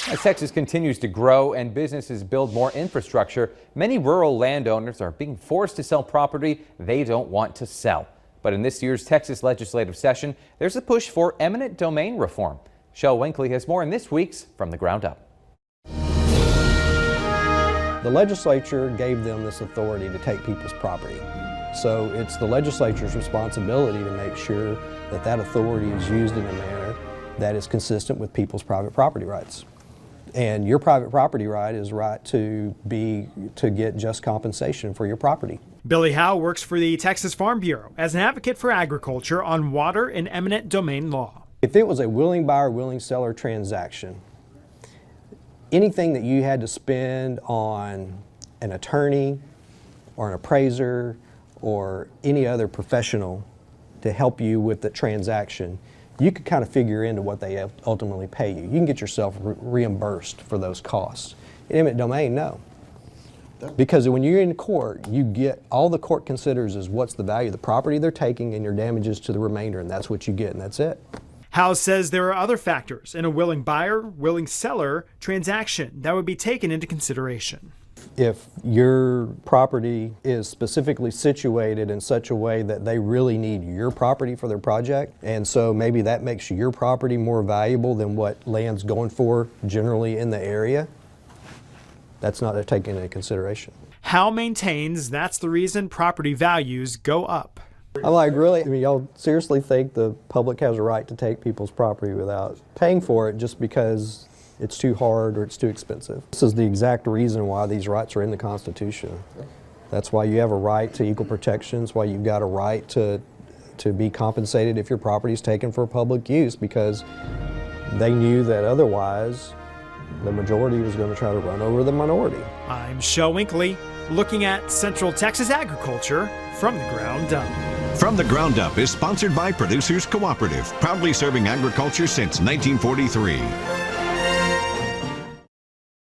As Texas continues to grow and businesses build more infrastructure, many rural landowners are being forced to sell property they don't want to sell. But in this year's Texas legislative session, there's a push for eminent domain reform. Shel Winkley has more in this week's From the Ground Up. The legislature gave them this authority to take people's property. So it's the legislature's responsibility to make sure that that authority is used in a manner that is consistent with people's private property rights. And your private property right is right to get just compensation for your property. Billy Howe works for the Texas Farm Bureau as an advocate for agriculture on water and eminent domain law. If it was a willing buyer, willing seller transaction, anything that you had to spend on an attorney or an appraiser or any other professional to help you with the transaction, you could kind of figure into what they ultimately pay you. You can get yourself reimbursed for those costs. In eminent domain, no. Because when you're in court, you get, all the court considers is what's the value of the property they're taking and your damages to the remainder, and that's what you get, and that's it. Howe says there are other factors in a willing buyer, willing seller transaction that would be taken into consideration. If your property is specifically situated in such a way that they really need your property for their project, and so maybe that makes your property more valuable than what land's going for generally in the area, that's not taken into consideration. Howe maintains that's the reason property values go up. I'm like, really? I mean, y'all seriously think the public has a right to take people's property without paying for it just because it's too hard or it's too expensive? This is the exact reason why these rights are in the Constitution. That's why you have a right to equal protections, why you've got a right to be compensated if your property is taken for public use, because they knew that otherwise the majority was going to try to run over the minority. I'm Shel Winkley, looking at Central Texas agriculture from the ground up. From the Ground Up is sponsored by Producers Cooperative, proudly serving agriculture since 1943.